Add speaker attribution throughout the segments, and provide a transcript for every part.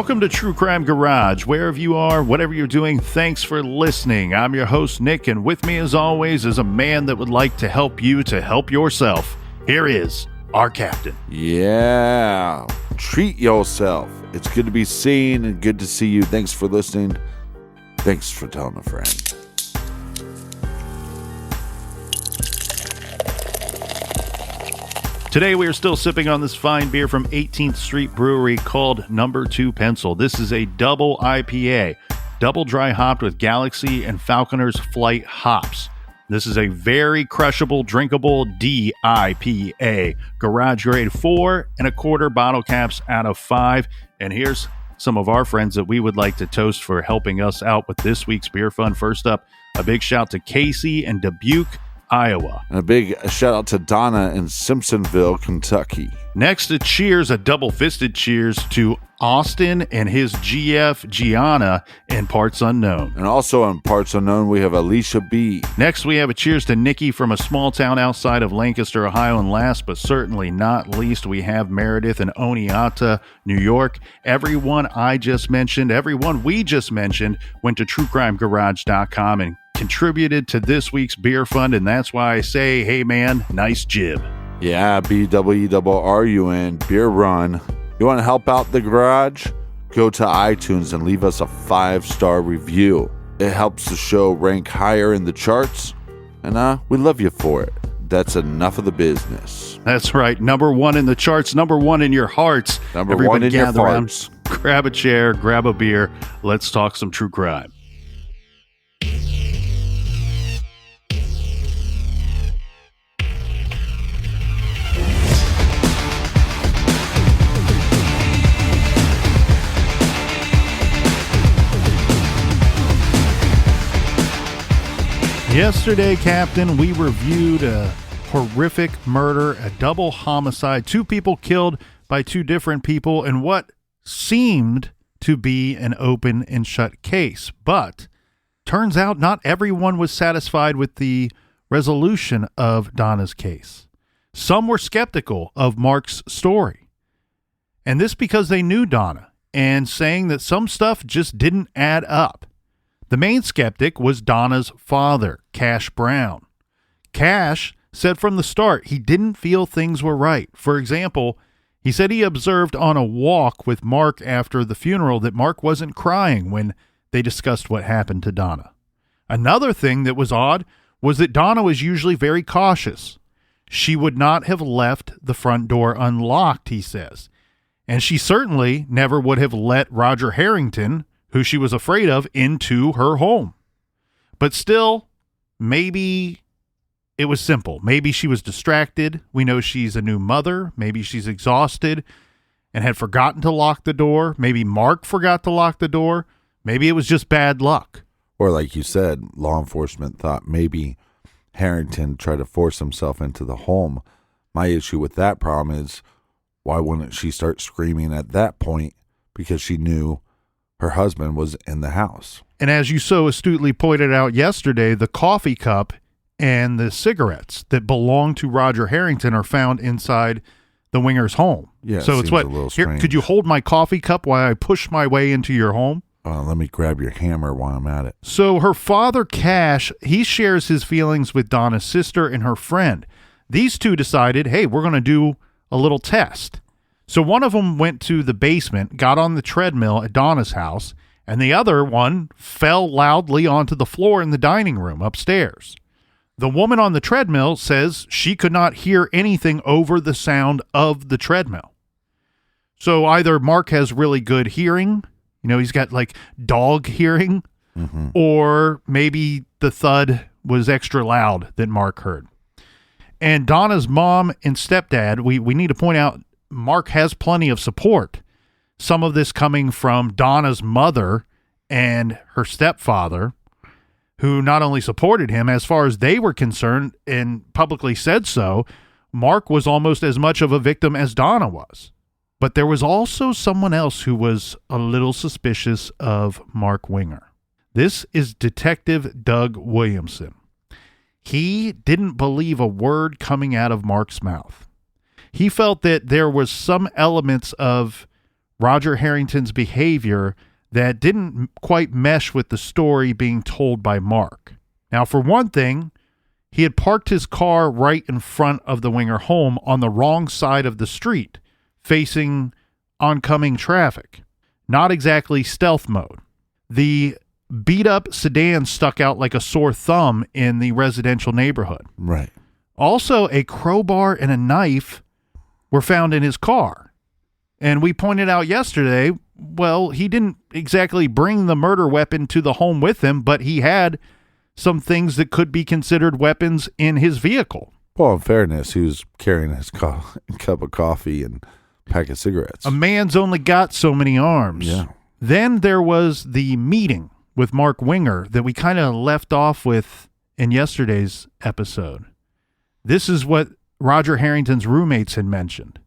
Speaker 1: Welcome to True Crime Garage. Wherever you are, whatever you're doing, thanks for listening. I'm your host, Nick, and with me as always is a man that would like to help you to help yourself. Here is our captain.
Speaker 2: Yeah, treat yourself. It's good to be seen and good to see you. Thanks for listening. Thanks for telling a friend.
Speaker 1: Today we are still sipping on this fine beer from 18th Street Brewery called Number 2 Pencil. This is a double IPA, double dry hopped with Galaxy and Falconer's Flight hops. This is a very crushable, drinkable DIPA. Garage grade 4.25 bottle caps out of 5. And here's some of our friends that we would like to toast for helping us out with this week's beer fun. First up, a big shout to Casey in Dubuque, Iowa.
Speaker 2: And a big shout out to Donnah in Simpsonville, Kentucky.
Speaker 1: Next, a cheers, a double-fisted cheers to Austin and his GF Gianna in Parts Unknown.
Speaker 2: And also in Parts Unknown, we have Alicia B.
Speaker 1: Next, we have a cheers to Nikki from a small town outside of Lancaster, Ohio. And last but certainly not least, we have Meredith in Oneonta, New York. Everyone we just mentioned, went to truecrimegarage.com and contributed to this week's beer fund, and that's why I say, hey man, nice jib.
Speaker 2: Yeah, BWRUN, beer run. You want to help out the garage? Go to iTunes and leave us a 5-star review. It helps the show rank higher in the charts, and we love you for it. That's enough of the business.
Speaker 1: That's right. Number 1 in the charts, number 1 in your hearts.
Speaker 2: Everybody 1 in your hearts.
Speaker 1: Grab a chair, grab a beer. Let's talk some true crime. Yesterday, Captain, we reviewed a horrific murder, a double homicide, 2 people killed by 2 different people in what seemed to be an open and shut case. But turns out not everyone was satisfied with the resolution of Donnah's case. Some were skeptical of Mark's story. And this because they knew Donnah and saying that some stuff just didn't add up. The main skeptic was Donnah's father, Cash Brown. Cash said from the start he didn't feel things were right. For example, he said he observed on a walk with Mark after the funeral that Mark wasn't crying when they discussed what happened to Donnah. Another thing that was odd was that Donnah was usually very cautious. She would not have left the front door unlocked, he says. And she certainly never would have let Roger Harrington, who she was afraid of, into her home. But still, maybe it was simple. Maybe she was distracted. We know she's a new mother. Maybe she's exhausted and had forgotten to lock the door. Maybe Mark forgot to lock the door. Maybe it was just bad luck.
Speaker 2: Or like you said, law enforcement thought maybe Harrington tried to force himself into the home. My issue with that problem is, why wouldn't she start screaming at that point? Because she knew her husband was in the house.
Speaker 1: And as you so astutely pointed out yesterday, the coffee cup and the cigarettes that belong to Roger Harrington are found inside the Winger's home.
Speaker 2: Yeah,
Speaker 1: so it's what,
Speaker 2: a little
Speaker 1: here,
Speaker 2: strange.
Speaker 1: could you hold my coffee cup while I push my way into your home?
Speaker 2: Let me grab your hammer while I'm at it.
Speaker 1: So her father, Cash, he shares his feelings with Donnah's sister and her friend. These two decided, hey, we're going to do a little test. So one of them went to the basement, got on the treadmill at Donna's house, and the other one fell loudly onto the floor in the dining room upstairs. The woman on the treadmill says she could not hear anything over the sound of the treadmill. So either Mark has really good hearing, he's got like dog hearing, or maybe the thud was extra loud that Mark heard. And Donna's mom and stepdad, we need to point out, Mark has plenty of support. Some of this coming from Donna's mother and her stepfather, who not only supported him, as far as they were concerned and publicly said so, Mark was almost as much of a victim as Donnah was. But there was also someone else who was a little suspicious of Mark Winger. This is Detective Doug Williamson. He didn't believe a word coming out of Mark's mouth. He felt that there was some elements of Roger Harrington's behavior that didn't quite mesh with the story being told by Mark. Now, for one thing, he had parked his car right in front of the Winger home on the wrong side of the street, facing oncoming traffic. Not exactly stealth mode. The beat-up sedan stuck out like a sore thumb in the residential neighborhood.
Speaker 2: Right.
Speaker 1: Also, a crowbar and a knife were found in his car. And we pointed out yesterday, well, he didn't exactly bring the murder weapon to the home with him, but he had some things that could be considered weapons in his vehicle.
Speaker 2: Well, in fairness, he was carrying his cup of coffee and pack of cigarettes.
Speaker 1: A man's only got so many arms.
Speaker 2: Yeah.
Speaker 1: Then there was the meeting with Mark Winger that we kind of left off with in yesterday's episode. This is what Roger Harrington's roommates had mentioned,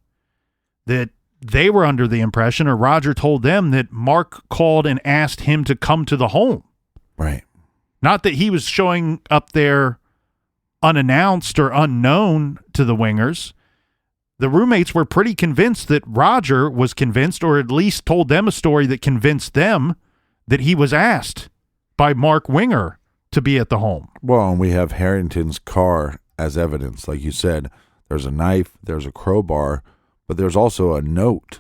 Speaker 1: that they were under the impression, or Roger told them, that Mark called and asked him to come to the home.
Speaker 2: Right.
Speaker 1: Not that he was showing up there unannounced or unknown to the Wingers. The roommates were pretty convinced that Roger was convinced, or at least told them a story that convinced them that he was asked by Mark Winger to be at the home.
Speaker 2: Well, and we have Harrington's car as evidence. Like you said, there's a knife, there's a crowbar, but there's also a note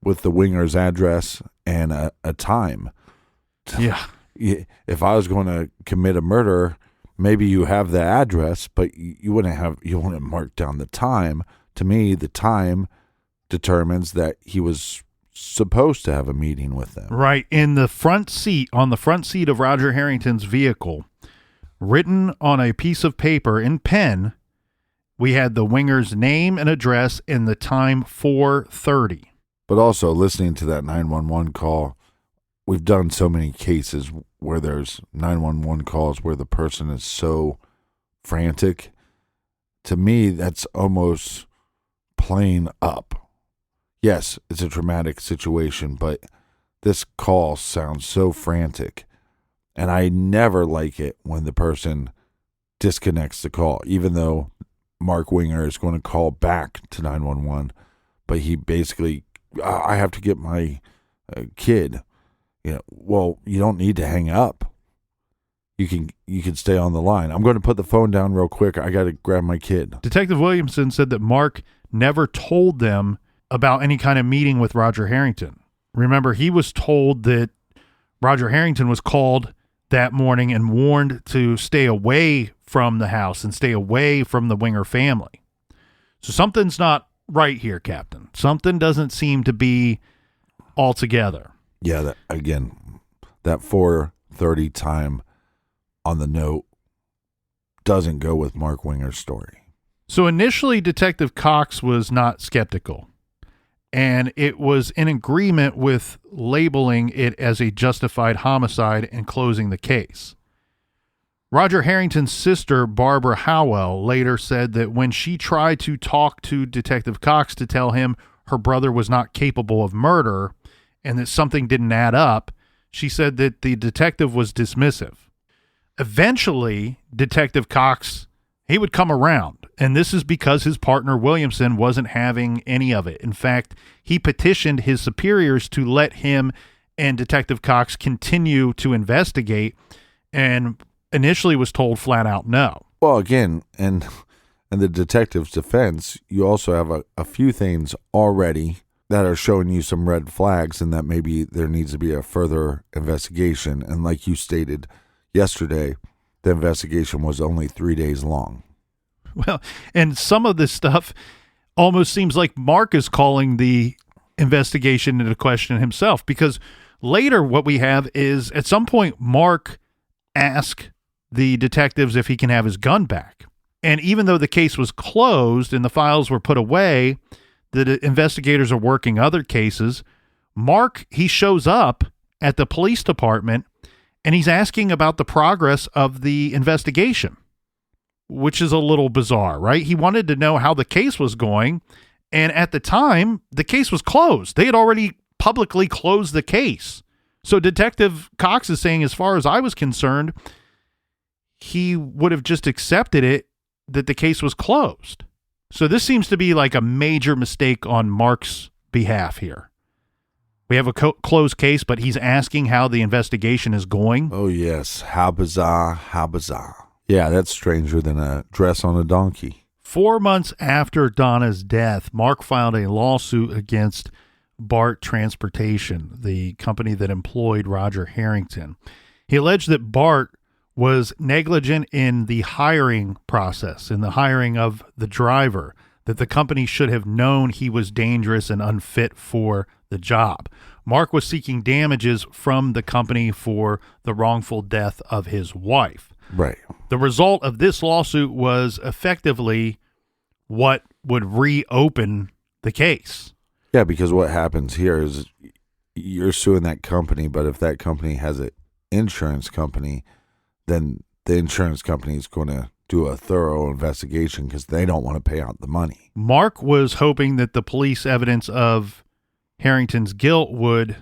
Speaker 2: with the Winger's address and a time.
Speaker 1: Yeah.
Speaker 2: If I was going to commit a murder, maybe you have the address, but you wouldn't mark down the time. To me, the time determines that he was supposed to have a meeting with them.
Speaker 1: Right. In the front seat, on the front seat of Roger Harrington's vehicle, written on a piece of paper in pen, we had the Winger's name and address and the time 4:30.
Speaker 2: But also, listening to that 911 call, we've done so many cases where there's 911 calls where the person is so frantic. To me, that's almost playing up. Yes, it's a traumatic situation, but this call sounds so frantic. And I never like it when the person disconnects the call, even though Mark Winger is going to call back to 911. But he basically, I have to get my kid. Well, you don't need to hang up. You can stay on the line. I'm going to put the phone down real quick. I got to grab my kid.
Speaker 1: Detective Williamson said that Mark never told them about any kind of meeting with Roger Harrington. Remember, he was told that Roger Harrington was called that morning and warned to stay away from the house and stay away from the Winger family. So something's not right here, Captain. Something doesn't seem to be all together.
Speaker 2: Yeah, that 4:30 time on the note doesn't go with Mark Winger's story.
Speaker 1: So initially, Detective Cox was not skeptical, and it was in agreement with labeling it as a justified homicide and closing the case. Roger Harrington's sister, Barbara Howell, later said that when she tried to talk to Detective Cox to tell him her brother was not capable of murder and that something didn't add up, she said that the detective was dismissive. Eventually, Detective Cox, he would come around, and this is because his partner Williamson wasn't having any of it. In fact, he petitioned his superiors to let him and Detective Cox continue to investigate, and initially was told flat out no.
Speaker 2: Well, again, and in the detective's defense, you also have a few things already that are showing you some red flags and that maybe there needs to be a further investigation. And like you stated yesterday, the investigation was only 3 days long.
Speaker 1: Well, and some of this stuff almost seems like Mark is calling the investigation into question himself, because later what we have is at some point Mark asked the detectives if he can have his gun back. And even though the case was closed and the files were put away, the investigators are working other cases. Mark, he shows up at the police department and he's asking about the progress of the investigation, which is a little bizarre, right? He wanted to know how the case was going. And at the time, the case was closed. They had already publicly closed the case. So Detective Cox is saying, as far as I was concerned, he would have just accepted it that the case was closed. So this seems to be like a major mistake on Mark's behalf here. We have a closed case, but he's asking how the investigation is going.
Speaker 2: Oh, yes. How bizarre, how bizarre. Yeah, that's stranger than a dress on a donkey.
Speaker 1: 4 months after Donnah's death, Mark filed a lawsuit against BART Transportation, the company that employed Roger Harrington. He alleged that BART was negligent in the hiring process, in the hiring of the driver, that the company should have known he was dangerous and unfit for the job. Mark was seeking damages from the company for the wrongful death of his wife.
Speaker 2: Right.
Speaker 1: The result of this lawsuit was effectively what would reopen the case.
Speaker 2: Yeah, because what happens here is you're suing that company, but if that company has an insurance company, then the insurance company is going to do a thorough investigation because they don't want to pay out the money.
Speaker 1: Mark was hoping that the police evidence of Harrington's guilt would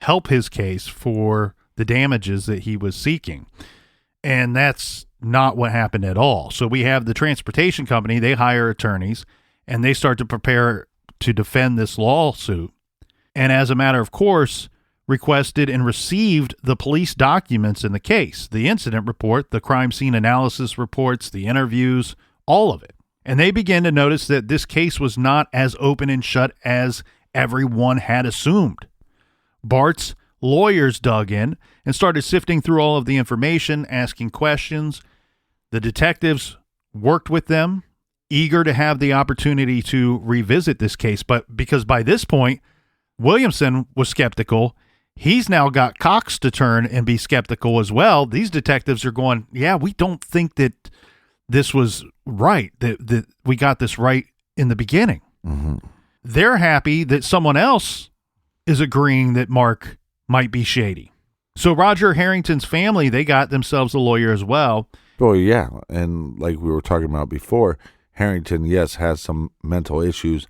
Speaker 1: help his case for the damages that he was seeking. And that's not what happened at all. So we have the transportation company, they hire attorneys, and they start to prepare to defend this lawsuit. And as a matter of course, requested and received the police documents in the case, the incident report, the crime scene analysis reports, the interviews, all of it. And they began to notice that this case was not as open and shut as everyone had assumed. BART's lawyers dug in and started sifting through all of the information, asking questions. The detectives worked with them, eager to have the opportunity to revisit this case. But because by this point, Williamson was skeptical, he's now got Cox to turn and be skeptical as well. These detectives are going, yeah, we don't think that this was right, that we got this right in the beginning.
Speaker 2: Mm-hmm.
Speaker 1: They're happy that someone else is agreeing that Mark might be shady. So Roger Harrington's family, they got themselves a lawyer as well.
Speaker 2: Oh, yeah. And like we were talking about before, Harrington, yes, has some mental issues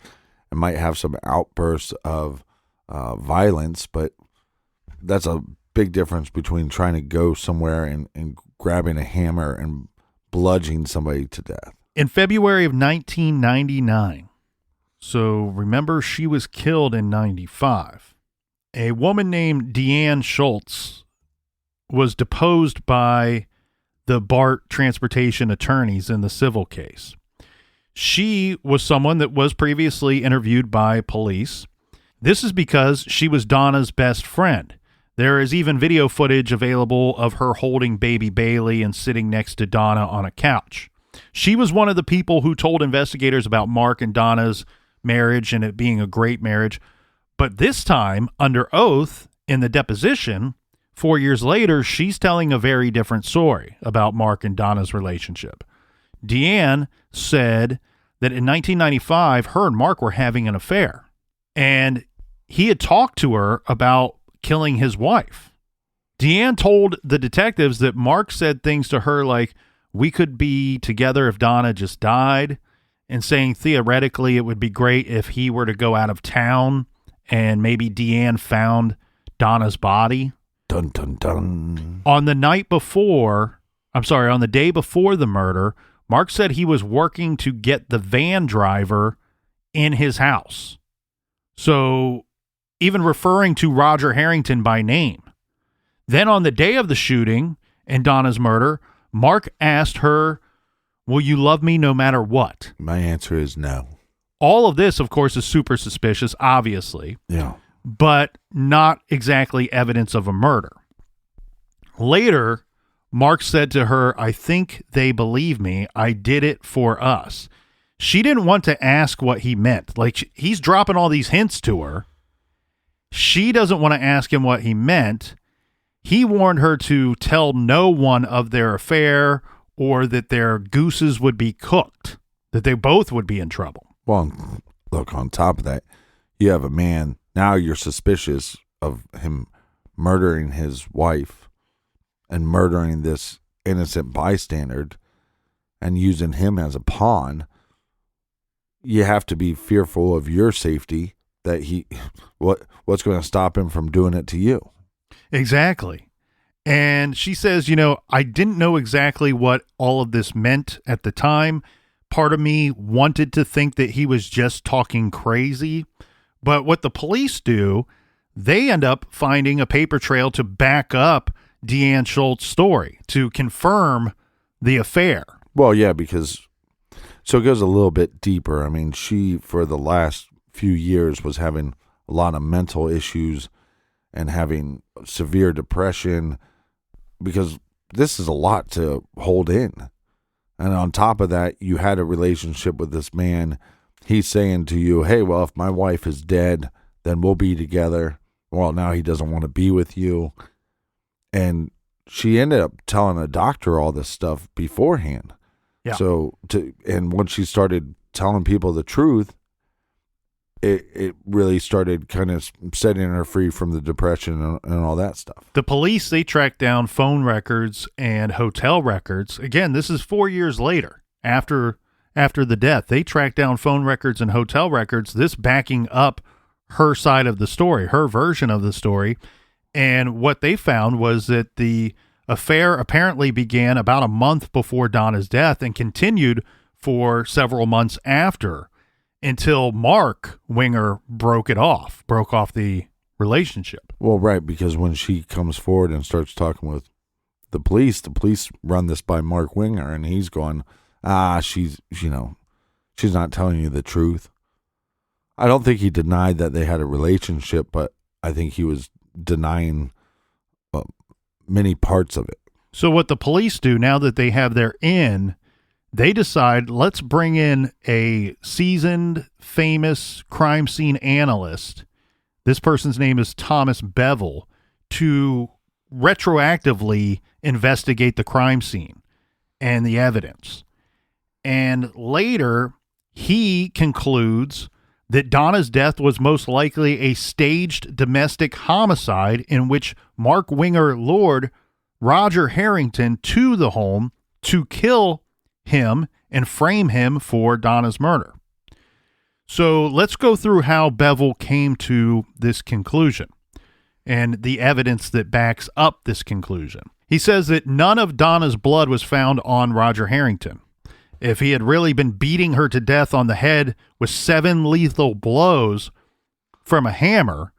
Speaker 2: and might have some outbursts of violence, but that's a big difference between trying to go somewhere and grabbing a hammer and bludgeoning somebody to death.
Speaker 1: In February of 1999, so remember she was killed in 95, a woman named Deanne Schultz was deposed by the BART transportation attorneys in the civil case. She was someone that was previously interviewed by police. This is because she was Donna's best friend. There is even video footage available of her holding baby Bailey and sitting next to Donnah on a couch. She was one of the people who told investigators about Mark and Donna's marriage and it being a great marriage. But this time, under oath, in the deposition, 4 years later, she's telling a very different story about Mark and Donna's relationship. Deanne said that in 1995, her and Mark were having an affair. And he had talked to her about killing his wife. Deanne told the detectives that Mark said things to her like, we could be together if Donnah just died, and saying theoretically it would be great if he were to go out of town and maybe Deanne found Donna's body.
Speaker 2: Dun, dun, dun.
Speaker 1: On the day before the murder, Mark said he was working to get the van driver in his house. So even referring to Roger Harrington by name. Then on the day of the shooting and Donna's murder, Mark asked her, will you love me no matter what?
Speaker 2: My answer is no.
Speaker 1: All of this, of course, is super suspicious, obviously.
Speaker 2: Yeah.
Speaker 1: But not exactly evidence of a murder. Later, Mark said to her, I think they believe me. I did it for us. She didn't want to ask what he meant. Like, he's dropping all these hints to her. She doesn't want to ask him what he meant. He warned her to tell no one of their affair or that their gooses would be cooked, that they both would be in trouble.
Speaker 2: Well, look, on top of that, you have a man, now you're suspicious of him murdering his wife and murdering this innocent bystander and using him as a pawn. You have to be fearful of your safety, that what's going to stop him from doing it to you.
Speaker 1: Exactly. And she says, I didn't know exactly what all of this meant at the time. Part of me wanted to think that he was just talking crazy. But what the police do, they end up finding a paper trail to back up Deanne Schultz's story, to confirm the affair.
Speaker 2: Well, yeah, because so it goes a little bit deeper. I mean, she, for the last few years, was having a lot of mental issues and having severe depression, because this is a lot to hold in. And on top of that, you had a relationship with this man. He's saying to you, hey, well, if my wife is dead, then we'll be together. Well, now he doesn't want to be with you. And she ended up telling a doctor all this stuff beforehand.
Speaker 1: Yeah.
Speaker 2: And once she started telling people the truth, it really started kind of setting her free from the depression and all that stuff.
Speaker 1: The police, they tracked down phone records and hotel records. Again, this is 4 years later after the death. They tracked down phone records and hotel records, this backing up her side of the story, her version of the story. And what they found was that the affair apparently began about a month before Donnah's death and continued for several months after, until Mark Winger broke off the relationship.
Speaker 2: Well, right, because when she comes forward and starts talking with the police run this by Mark Winger, and he's going, she's not telling you the truth. I don't think he denied that they had a relationship, but I think he was denying many parts of it.
Speaker 1: So what the police do now that they have their in, they decide, let's bring in a seasoned, famous crime scene analyst. This person's name is Thomas Bevel, to retroactively investigate the crime scene and the evidence. And later, he concludes that Donna's death was most likely a staged domestic homicide in which Mark Winger lured Roger Harrington to the home to kill him and frame him for Donna's murder. So let's go through how Bevel came to this conclusion and the evidence that backs up this conclusion. He says that none of Donna's blood was found on Roger Harrington. If he had really been beating her to death on the head with 7 lethal blows from a hammer,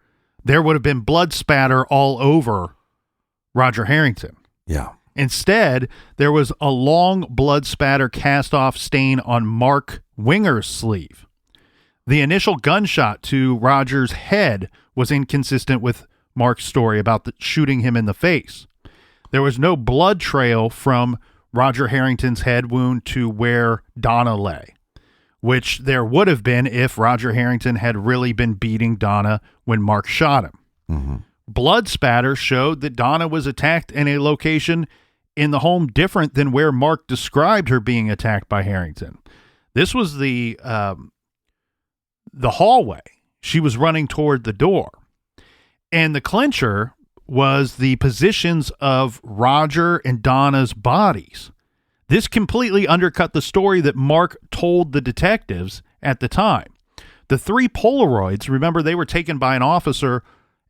Speaker 1: there would have been blood spatter all over Roger Harrington.
Speaker 2: Yeah.
Speaker 1: Instead, there was a long blood spatter cast-off stain on Mark Winger's sleeve. The initial gunshot to Roger's head was inconsistent with Mark's story about shooting him in the face. There was no blood trail from Roger Harrington's head wound to where Donnah lay, which there would have been if Roger Harrington had really been beating Donnah when Mark shot him.
Speaker 2: Mm-hmm.
Speaker 1: Blood spatter showed that Donnah was attacked in a location in the home different than where Mark described her being attacked by Harrington. This was the hallway. She was running toward the door. And the clincher was the positions of Roger and Donna's bodies. This completely undercut the story that Mark told the detectives at the time. The 3 Polaroids, remember, they were taken by an officer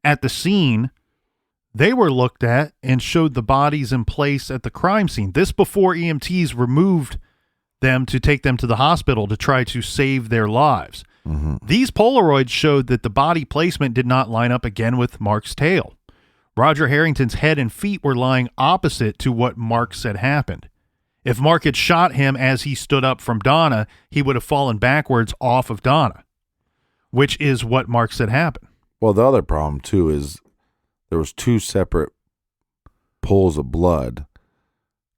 Speaker 1: at the scene. They were looked at and showed the bodies in place at the crime scene. This before EMTs removed them to take them to the hospital to try to save their lives.
Speaker 2: Mm-hmm.
Speaker 1: These Polaroids showed that the body placement did not line up again with Mark's tale. Roger Harrington's head and feet were lying opposite to what Mark said happened. If Mark had shot him as he stood up from Donnah, he would have fallen backwards off of Donnah, which is what Mark said happened.
Speaker 2: Well, the other problem, too, is there was 2 separate pools of blood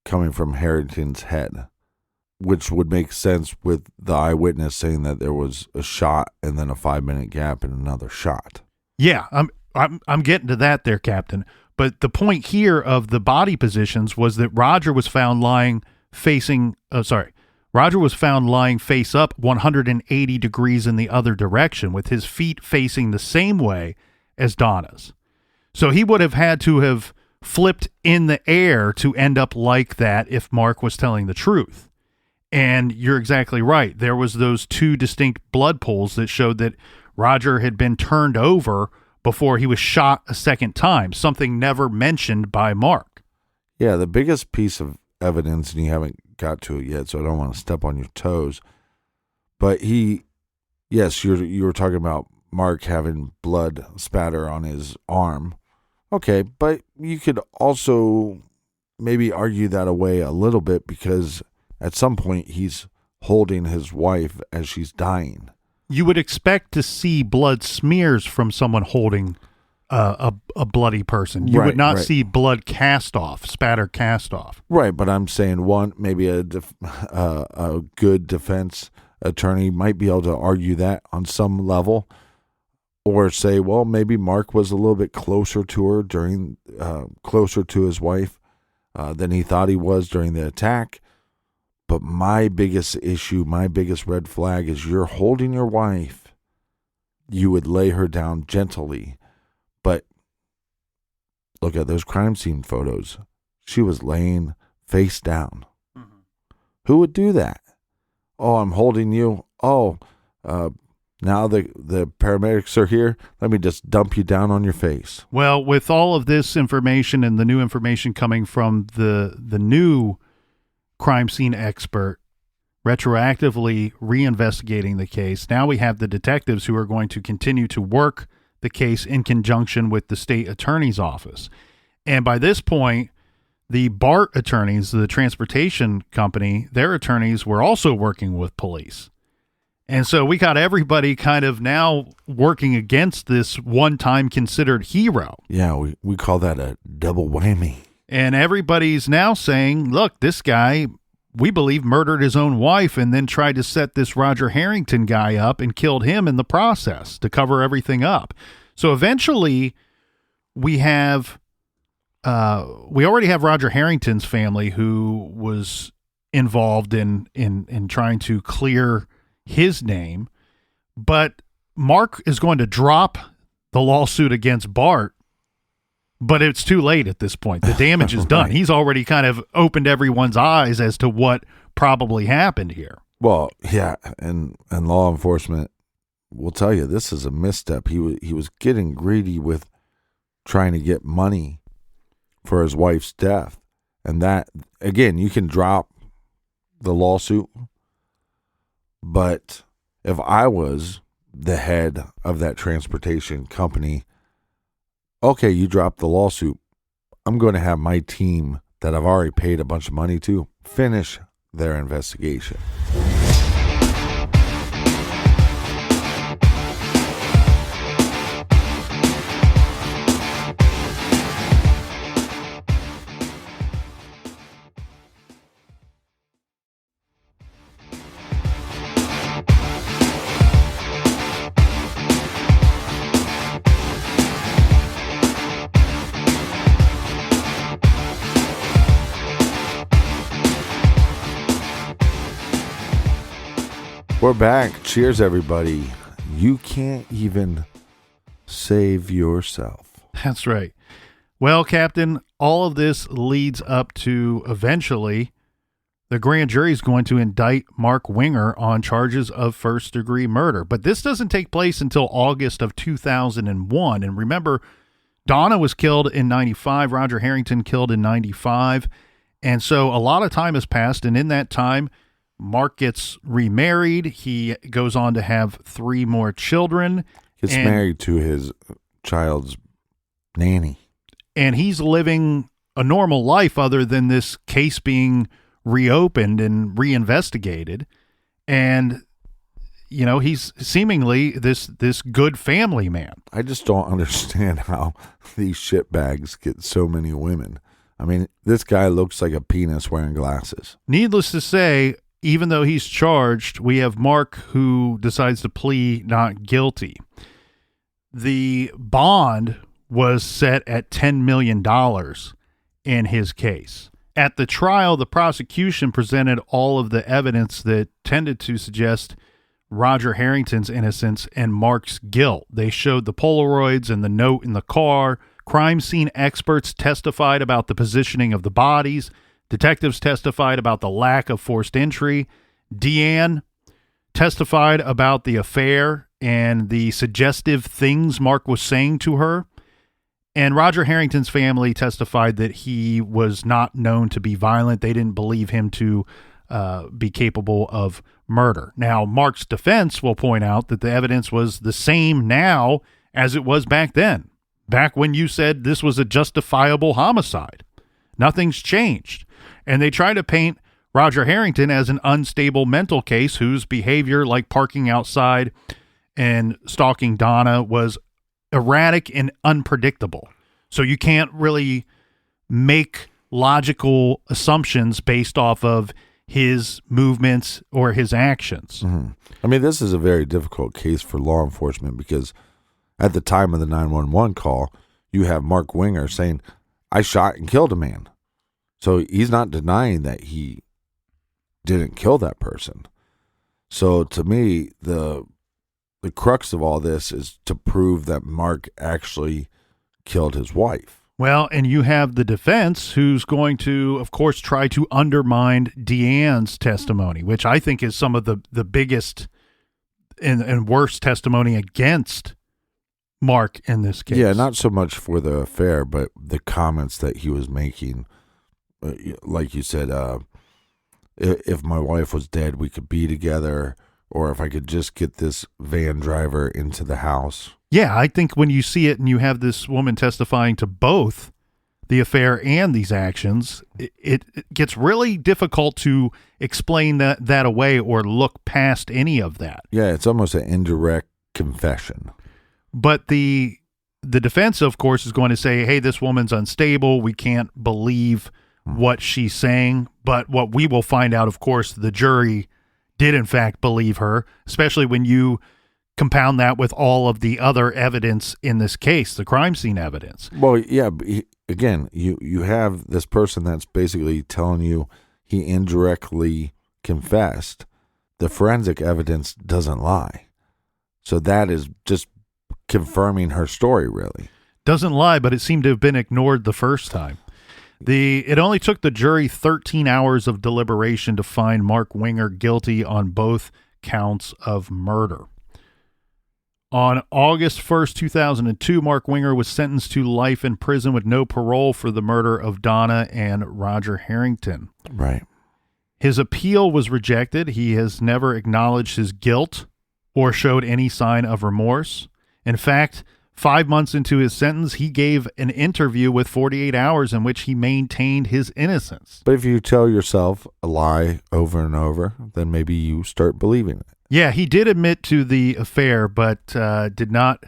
Speaker 2: coming from Harrington's head, which would make sense with the eyewitness saying that there was a shot and then a 5-minute gap and another shot.
Speaker 1: Yeah, I'm getting to that there, Captain. But the point here of the body positions was that Roger was found lying face up 180 degrees in the other direction, with his feet facing the same way as Donna's. So he would have had to have flipped in the air to end up like that if Mark was telling the truth. And you're exactly right. There was those 2 distinct blood pools that showed that Roger had been turned over before he was shot a second time, something never mentioned by Mark.
Speaker 2: Yeah, the biggest piece of evidence, and you haven't got to it yet, so I don't want to step on your toes, but you were talking about Mark having blood spatter on his arm. Okay, but you could also maybe argue that away a little bit because at some point he's holding his wife as she's dying.
Speaker 1: You would expect to see blood smears from someone holding a bloody person. You would not see blood cast off, spatter cast off.
Speaker 2: Right, but I'm saying maybe a good defense attorney might be able to argue that on some level, or say, well, maybe Mark was a little bit closer to her closer to his wife than he thought he was during the attack. But my biggest issue, my biggest red flag is you're holding your wife. You would lay her down gently. But look at those crime scene photos. She was laying face down. Mm-hmm. Who would do that? Oh, I'm holding you. Oh, now the paramedics are here. Let me just dump you down on your face.
Speaker 1: Well, with all of this information and the new information coming from the new crime scene expert retroactively reinvestigating the case, now we have the detectives who are going to continue to work the case in conjunction with the state attorney's office. And by this point, the BART attorneys, the transportation company, their attorneys were also working with police. And so we got everybody kind of now working against this one-time considered hero.
Speaker 2: Yeah, we call that a double whammy.
Speaker 1: And everybody's now saying, look, this guy, we believe, murdered his own wife and then tried to set this Roger Harrington guy up and killed him in the process to cover everything up. So eventually we already have Roger Harrington's family who was involved in trying to clear his name. But Mark is going to drop the lawsuit against Bart. But it's too late at this point. The damage is done. Right. He's already kind of opened everyone's eyes as to what probably happened here.
Speaker 2: Well, yeah, and law enforcement will tell you this is a misstep. He was getting greedy with trying to get money for his wife's death. And that, again, you can drop the lawsuit. But if I was the head of that transportation company, okay, you dropped the lawsuit. I'm going to have my team that I've already paid a bunch of money to finish their investigation. We're back. Cheers, everybody. You can't even save yourself.
Speaker 1: That's right. Well, Captain, all of this leads up to eventually the grand jury is going to indict Mark Winger on charges of first-degree murder. But this doesn't take place until August of 2001. And remember, Donnah was killed in 95, Roger Harrington killed in 95. And so a lot of time has passed, and in that time, Mark gets remarried. He goes on to have 3 more children.
Speaker 2: Gets married to his child's nanny. And
Speaker 1: he's living a normal life other than this case being reopened and reinvestigated. And, you know, he's seemingly this good family man.
Speaker 2: I just don't understand how these shitbags get so many women. I mean, this guy looks like a penis wearing glasses.
Speaker 1: Needless to say, even though he's charged, we have Mark who decides to plead not guilty. The bond was set at $10 million in his case. At the trial, the prosecution presented all of the evidence that tended to suggest Roger Harrington's innocence and Mark's guilt. They showed the Polaroids and the note in the car. Crime scene experts testified about the positioning of the bodies. Detectives testified about the lack of forced entry. Deanne testified about the affair and the suggestive things Mark was saying to her. And Roger Harrington's family testified that he was not known to be violent. They didn't believe him to be capable of murder. Now, Mark's defense will point out that the evidence was the same now as it was back then, back when you said this was a justifiable homicide. Nothing's changed. And they try to paint Roger Harrington as an unstable mental case whose behavior, like parking outside and stalking Donnah, was erratic and unpredictable. So you can't really make logical assumptions based off of his movements or his actions.
Speaker 2: Mm-hmm. I mean, this is a very difficult case for law enforcement because at the time of the 911 call, you have Mark Winger saying, I shot and killed a man. So he's not denying that he didn't kill that person. So to me, the crux of all this is to prove that Mark actually killed his wife.
Speaker 1: Well, and you have the defense who's going to, of course, try to undermine Deanne's testimony, which I think is some of the biggest and worst testimony against Mark in this case.
Speaker 2: Yeah, not so much for the affair, but the comments that he was making. Like you said, if my wife was dead, we could be together, or if I could just get this van driver into the house.
Speaker 1: Yeah, I think when you see it and you have this woman testifying to both the affair and these actions, it gets really difficult to explain that away or look past any of that.
Speaker 2: Yeah, it's almost an indirect confession.
Speaker 1: But the defense, of course, is going to say, hey, this woman's unstable. We can't believe what she's saying. But what we will find out, of course, the jury did in fact believe her, especially when you compound that with all of the other evidence in this case, the crime scene evidence.
Speaker 2: Well, yeah, again, you have this person that's basically telling you he indirectly confessed. The forensic evidence doesn't lie. So that is just confirming her story, really.
Speaker 1: Doesn't lie, but it seemed to have been ignored the first time. It only took the jury 13 hours of deliberation to find Mark Winger guilty on both counts of murder. On August 1st, 2002, Mark Winger was sentenced to life in prison with no parole for the murder of Donnah and Roger Harrington.
Speaker 2: Right.
Speaker 1: His appeal was rejected. He has never acknowledged his guilt or showed any sign of remorse. In fact, 5 months into his sentence, he gave an interview with 48 Hours in which he maintained his innocence.
Speaker 2: But if you tell yourself a lie over and over, then maybe you start believing it.
Speaker 1: Yeah, he did admit to the affair, but did not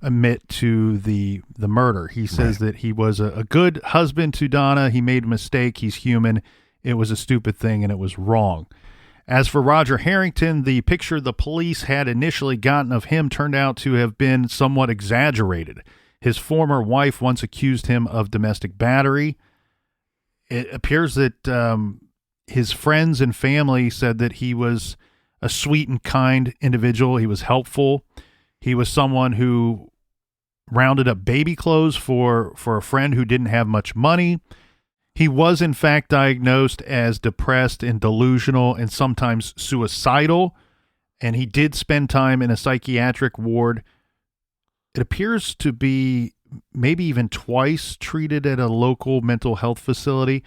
Speaker 1: admit to the murder. He says that he was a good husband to Donnah. He made a mistake. He's human. It was a stupid thing, and it was wrong. As for Roger Harrington, the picture the police had initially gotten of him turned out to have been somewhat exaggerated. His former wife once accused him of domestic battery. It appears that his friends and family said that he was a sweet and kind individual. He was helpful. He was someone who rounded up baby clothes for a friend who didn't have much money. He was, in fact, diagnosed as depressed and delusional and sometimes suicidal, and he did spend time in a psychiatric ward. It appears to be maybe even twice treated at a local mental health facility.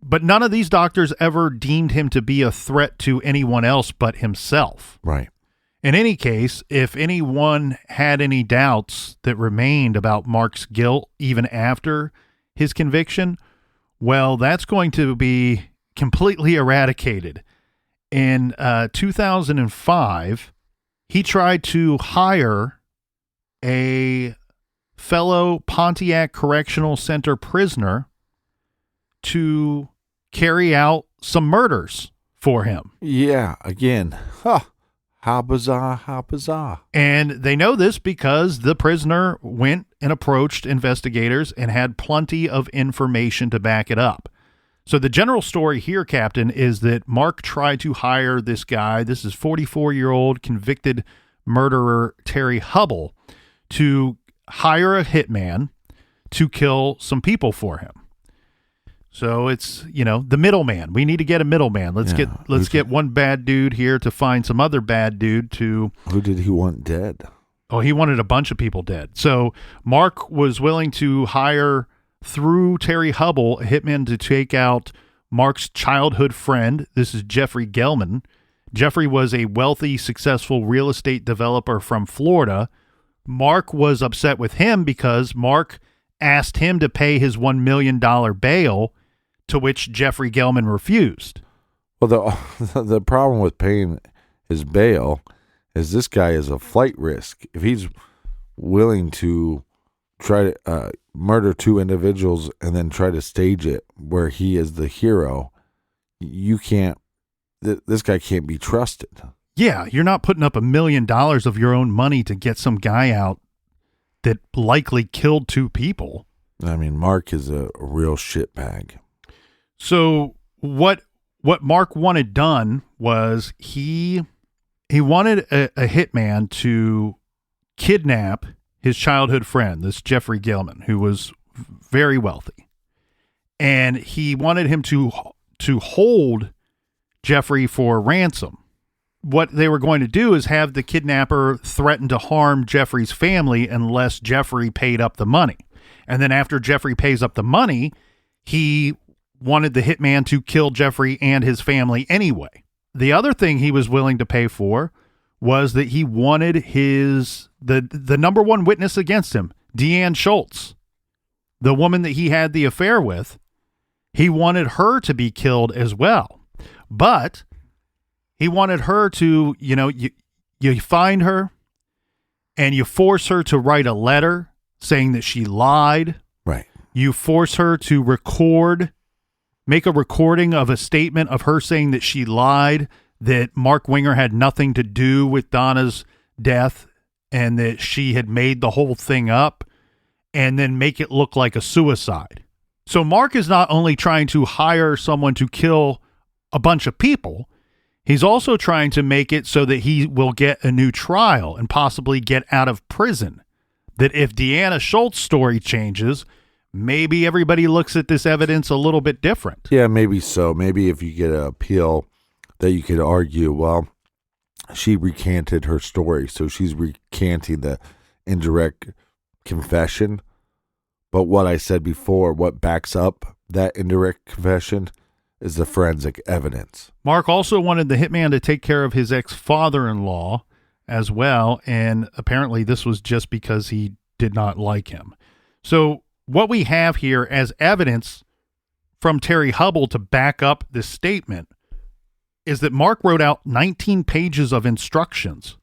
Speaker 1: But none of these doctors ever deemed him to be a threat to anyone else but himself.
Speaker 2: Right.
Speaker 1: In any case, if anyone had any doubts that remained about Mark's guilt even after his conviction, well, that's going to be completely eradicated. In 2005, he tried to hire a fellow Pontiac Correctional Center prisoner to carry out some murders for him.
Speaker 2: Yeah, again. How bizarre, how bizarre.
Speaker 1: And they know this because the prisoner went and approached investigators and had plenty of information to back it up. So the general story here, Captain, is that Mark tried to hire this guy. This is 44-year-old convicted murderer Terry Hubble to hire a hitman to kill some people for him. So it's, the middleman. We need to get a middleman. Let's get one bad dude here to find some other bad dude to...
Speaker 2: Who did he want dead?
Speaker 1: Oh, he wanted a bunch of people dead. So Mark was willing to hire, through Terry Hubble, a hitman to take out Mark's childhood friend. This is Jeffrey Gelman. Jeffrey was a wealthy, successful real estate developer from Florida. Mark was upset with him because Mark asked him to pay his $1 million bail, to which Jeffrey Gelman refused.
Speaker 2: Well, the problem with paying his bail is this guy is a flight risk. If he's willing to try to murder two individuals and then try to stage it where he is the hero, you can't. This guy can't be trusted.
Speaker 1: Yeah, you're not putting up $1 million of your own money to get some guy out that likely killed two people.
Speaker 2: I mean, Mark is a real shitbag.
Speaker 1: So what Mark wanted done was he wanted a hitman to kidnap his childhood friend, this Jeffrey Gelman, who was very wealthy. And he wanted him to hold Jeffrey for ransom. What they were going to do is have the kidnapper threaten to harm Jeffrey's family unless Jeffrey paid up the money. And then after Jeffrey pays up the money, he wanted the hitman to kill Jeffrey and his family anyway. The other thing he was willing to pay for was that he wanted the number one witness against him, Deanne Schultz, the woman that he had the affair with. He wanted her to be killed as well. But he wanted her to, you find her and you force her to write a letter saying that she lied.
Speaker 2: Right.
Speaker 1: You force her to make a recording of a statement of her saying that she lied, that Mark Winger had nothing to do with Donnah's death and that she had made the whole thing up, and then make it look like a suicide. So Mark is not only trying to hire someone to kill a bunch of people, he's also trying to make it so that he will get a new trial and possibly get out of prison. That if Deanna Schultz's story changes, maybe everybody looks at this evidence a little bit different.
Speaker 2: Yeah, maybe so. Maybe if you get an appeal that you could argue, well, she recanted her story, so she's recanting the indirect confession. But what I said before, what backs up that indirect confession is the forensic evidence.
Speaker 1: Mark also wanted the hitman to take care of his ex-father-in-law as well, and apparently this was just because he did not like him. So what we have here as evidence from Terry Hubble to back up this statement is that Mark wrote out 19 pages of instructions,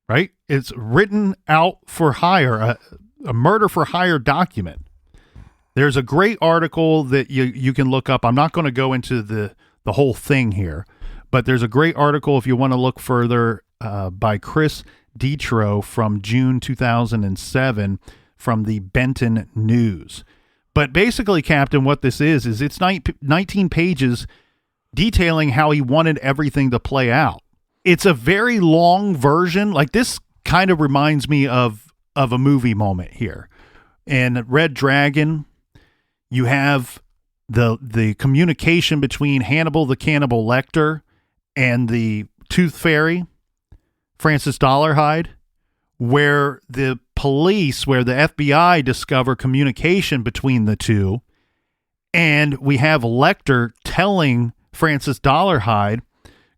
Speaker 1: right? It's written out for hire, a murder for hire document. There's a great article that you can look up. I'm not going to go into the whole thing here, but there's a great article if you want to look further by Chris Detro from June 2007 from the Benton News. But basically, Captain, what this is it's 19 pages detailing how he wanted everything to play out. It's a very long version. Like, this kind of reminds me of a movie moment here. In Red Dragon, you have the communication between Hannibal the Cannibal Lecter and the Tooth Fairy, Francis Dollarhide, where the police, where the FBI discover communication between the two, and we have Lecter telling Francis Dollarhide,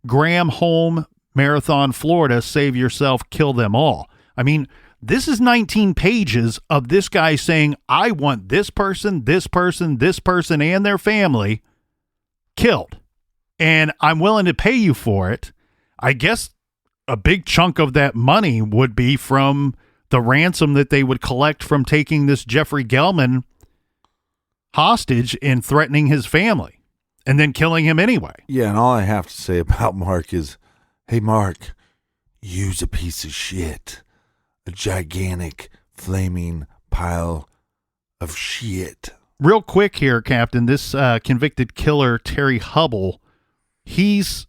Speaker 1: Graham home, Marathon, Florida, save yourself, kill them all. I mean, this is 19 pages of this guy saying, I want this person, this person, this person, and their family killed. And I'm willing to pay you for it. I guess a big chunk of that money would be from the ransom that they would collect from taking this Jeffrey Gelman hostage and threatening his family and then killing him anyway.
Speaker 2: Yeah, and all I have to say about Mark is, hey, Mark, you's a piece of shit. A gigantic, flaming pile of shit.
Speaker 1: Real quick here, Captain, this convicted killer, Terry Hubble, he's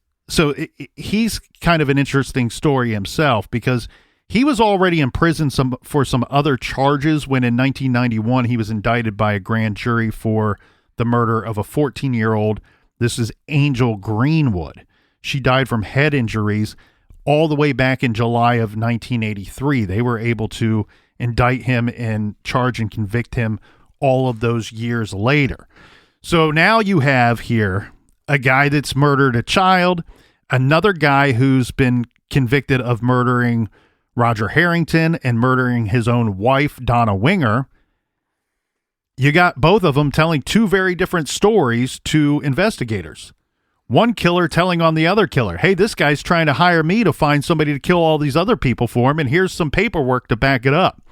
Speaker 1: kind of an interesting story himself because he was already in prison for some other charges when in 1991 he was indicted by a grand jury for the murder of a 14-year-old. This is Angel Greenwood. She died from head injuries all the way back in July of 1983. They were able to indict him and charge and convict him all of those years later. So now you have here a guy that's murdered a child, another guy who's been convicted of murdering Roger Harrington and murdering his own wife, Donnah Winger. You got both of them telling two very different stories to investigators. One killer telling on the other killer, hey, this guy's trying to hire me to find somebody to kill all these other people for him, and here's some paperwork to back it up.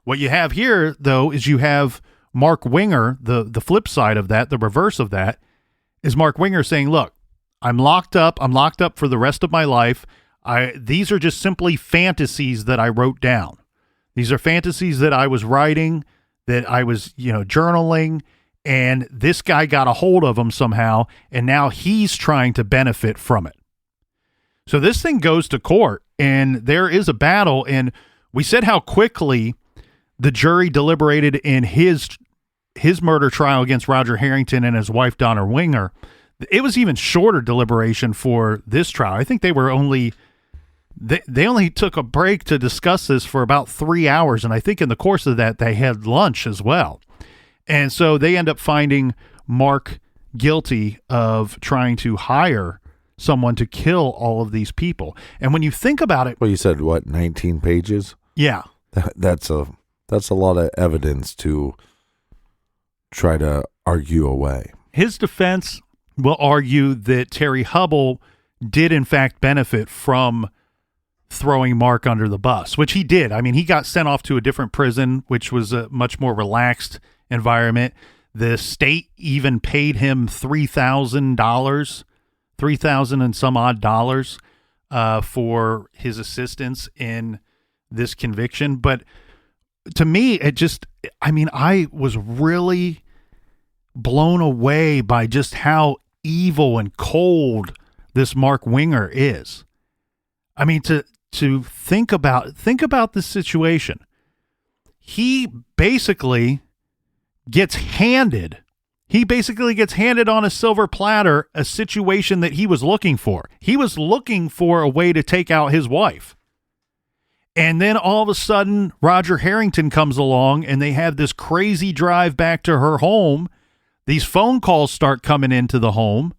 Speaker 1: What you have here, though, is you have Mark Winger, the flip side of that, the reverse of that, is Mark Winger saying, look, I'm locked up for the rest of my life. These are just simply fantasies that I wrote down. These are fantasies that I was writing, that I was, journaling, and this guy got a hold of them somehow, and now he's trying to benefit from it. So this thing goes to court, and there is a battle, and we said how quickly the jury deliberated in his murder trial against Roger Harrington and his wife, Donnah Winger. It was even shorter deliberation for this trial. I think they only took a break to discuss this for about 3 hours, and I think in the course of that, they had lunch as well. And so they end up finding Mark guilty of trying to hire someone to kill all of these people. And when you think about it...
Speaker 2: Well, you said, 19 pages?
Speaker 1: Yeah.
Speaker 2: That's a lot of evidence to try to argue away.
Speaker 1: His defense will argue that Terry Hubble did, in fact, benefit from throwing Mark under the bus, which he did. I mean, he got sent off to a different prison, which was a much more relaxed environment. The state even paid him $3,000 and some odd dollars for his assistance in this conviction. But to me, I was really blown away by just how evil and cold this Mark Winger is. I mean, to think about this situation. He basically gets handed on a silver platter a situation that he was looking for. He was looking for a way to take out his wife. And then all of a sudden, Roger Harrington comes along and they have this crazy drive back to her home. These phone calls start coming into the home.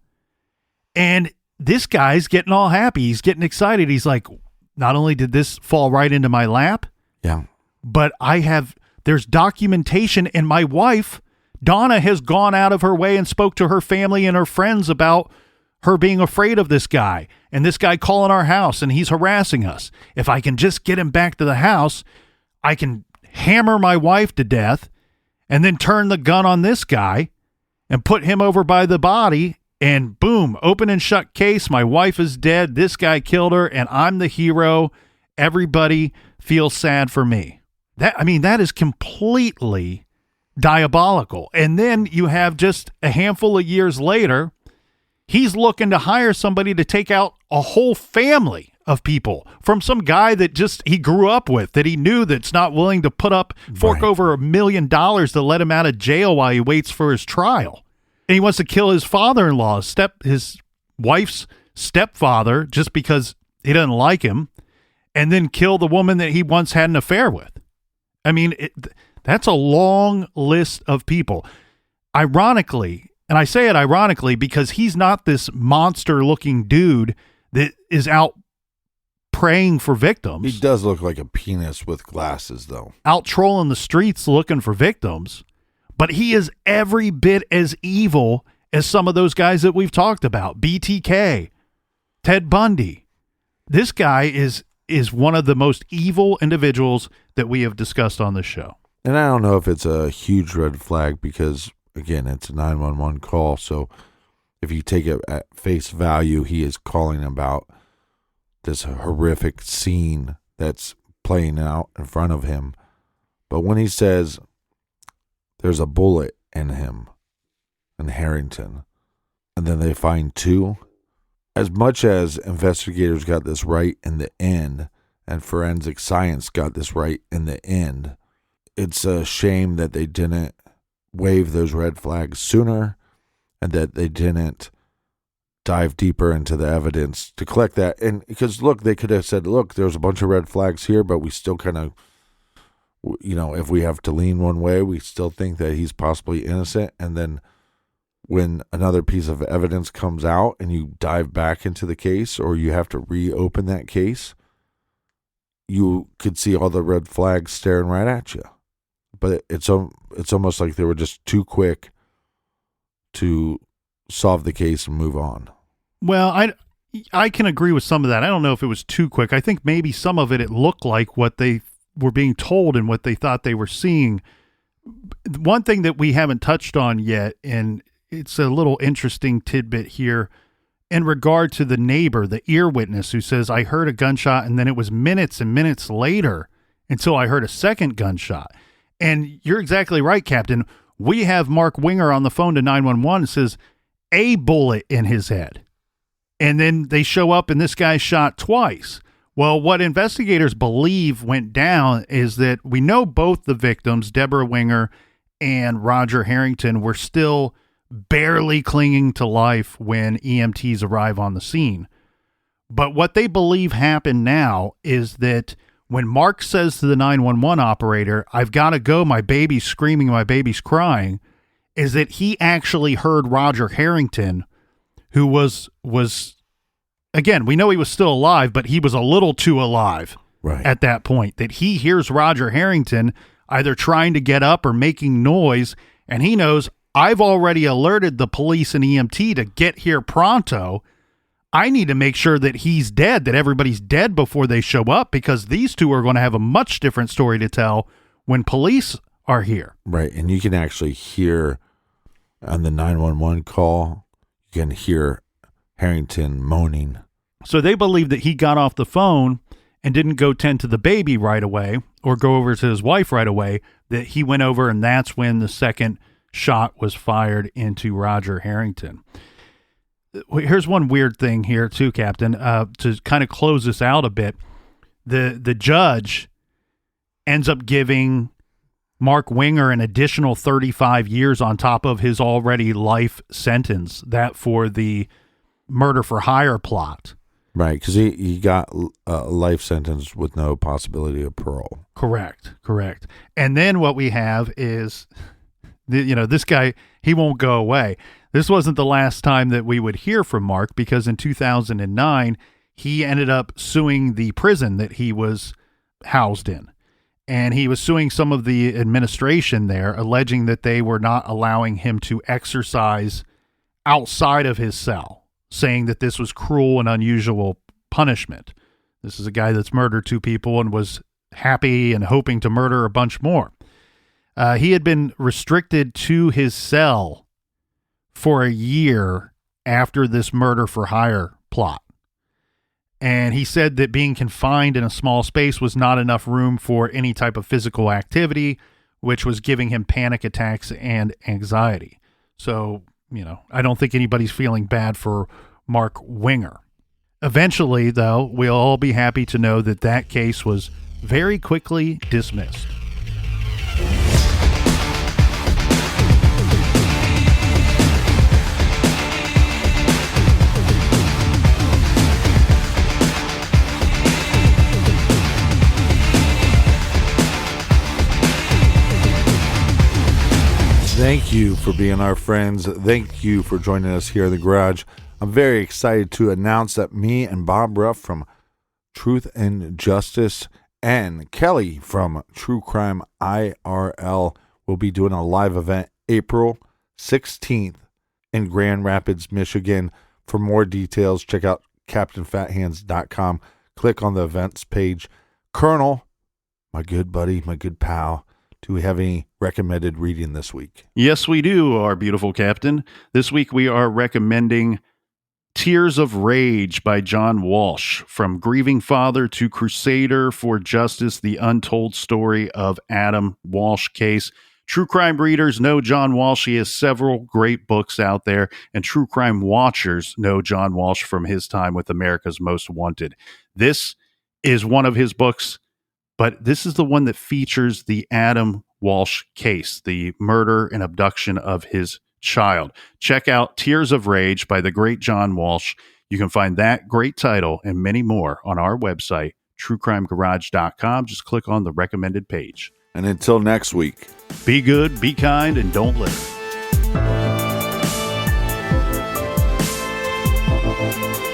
Speaker 1: And this guy's getting all happy. He's getting excited. He's like, not only did this fall right into my lap, but there's documentation, and my wife, Donnah, has gone out of her way and spoke to her family and her friends about her being afraid of this guy and this guy calling our house and he's harassing us. If I can just get him back to the house, I can hammer my wife to death and then turn the gun on this guy and put him over by the body, and boom, open and shut case. My wife is dead. This guy killed her and I'm the hero. Everybody feels sad for me. That is completely diabolical. And then you have just a handful of years later, he's looking to hire somebody to take out a whole family of people from some guy that just he grew up with, that he knew, that's not willing to fork over $1 million to let him out of jail while he waits for his trial. And he wants to kill his father-in-law, his wife's stepfather, just because he doesn't like him, and then kill the woman that he once had an affair with. I mean, that's a long list of people. Ironically, and I say it ironically because he's not this monster-looking dude that is out praying for victims.
Speaker 2: He does look like a penis with glasses, though.
Speaker 1: Out trolling the streets looking for victims. But he is every bit as evil as some of those guys that we've talked about. BTK, Ted Bundy. This guy is one of the most evil individuals that we have discussed on this show.
Speaker 2: And I don't know if it's a huge red flag because, again, it's a 911 call. So if you take it at face value, he is calling about this horrific scene that's playing out in front of him. But when he says there's a bullet in him, in Harrington, and then they find two, as much as investigators got this right in the end and forensic science got this right in the end, it's a shame that they didn't wave those red flags sooner and that they didn't dive deeper into the evidence to collect that. And because, look, they could have said, look, there's a bunch of red flags here, but we still kind of, if we have to lean one way, we still think that he's possibly innocent. And then when another piece of evidence comes out and you dive back into the case, or you have to reopen that case, you could see all the red flags staring right at you. But it's almost like they were just too quick to solve the case and move on.
Speaker 1: Well, I can agree with some of that. I don't know if it was too quick. I think maybe some of it looked like what they were being told and what they thought they were seeing. One thing that we haven't touched on yet, and it's a little interesting tidbit here, in regard to the neighbor, the ear witness, who says, I heard a gunshot and then it was minutes and minutes later until I heard a second gunshot. And you're exactly right, Captain. We have Mark Winger on the phone to 911 and says, a bullet in his head. And then they show up and this guy's shot twice. Well, what investigators believe went down is that we know both the victims, Deborah Winger and Roger Harrington, were still barely clinging to life when EMTs arrive on the scene. But what they believe happened now is that when Mark says to the 911 operator, I've got to go, my baby's screaming, my baby's crying, is that he actually heard Roger Harrington, who was again, we know he was still alive, but he was a little too alive at that point, that he hears Roger Harrington either trying to get up or making noise, and he knows, I've already alerted the police and EMT to get here pronto. I need to make sure that he's dead, that everybody's dead before they show up, because these two are going to have a much different story to tell when police are here.
Speaker 2: Right. And you can actually hear on the 911 call, you can hear Harrington moaning.
Speaker 1: So they believe that he got off the phone and didn't go tend to the baby right away or go over to his wife right away, that he went over and that's when the second shot was fired into Roger Harrington. Here's one weird thing here too, Captain, to kind of close this out a bit. The judge ends up giving Mark Winger an additional 35 years on top of his already life sentence, that for the murder for hire plot.
Speaker 2: Right, because he got a life sentence with no possibility of parole.
Speaker 1: Correct. And then what we have is, this guy, he won't go away. This wasn't the last time that we would hear from Mark, because in 2009, he ended up suing the prison that he was housed in. And he was suing some of the administration there, alleging that they were not allowing him to exercise outside of his cell, saying that this was cruel and unusual punishment. This is a guy that's murdered two people and was happy and hoping to murder a bunch more. He had been restricted to his cell for a year after this murder for hire plot. And he said that being confined in a small space was not enough room for any type of physical activity, which was giving him panic attacks and anxiety. So, I don't think anybody's feeling bad for Mark Winger. Eventually, though, we'll all be happy to know that that case was very quickly dismissed.
Speaker 2: Thank you for being our friends. Thank you for joining us here in the garage. I'm very excited to announce that me and Bob Ruff from Truth and Justice and Kelly from True Crime IRL will be doing a live event April 16th in Grand Rapids, Michigan. For more details, check out CaptainFatHands.com. Click on the events page. Colonel, my good buddy, my good pal, do we have any recommended reading this week?
Speaker 1: Yes, we do, our beautiful Captain. This week we are recommending Tears of Rage by John Walsh. From Grieving Father to Crusader for Justice, the untold story of Adam Walsh case. True crime readers know John Walsh. He has several great books out there, and true crime watchers know John Walsh from his time with America's Most Wanted. This is one of his books, but this is the one that features the Adam Walsh case, the murder and abduction of his child. Check out Tears of Rage by the great John Walsh. You can find that great title and many more on our website, truecrimegarage.com. Just click on the recommended page.
Speaker 2: And until next week,
Speaker 1: be good, be kind, and don't litter. Bye.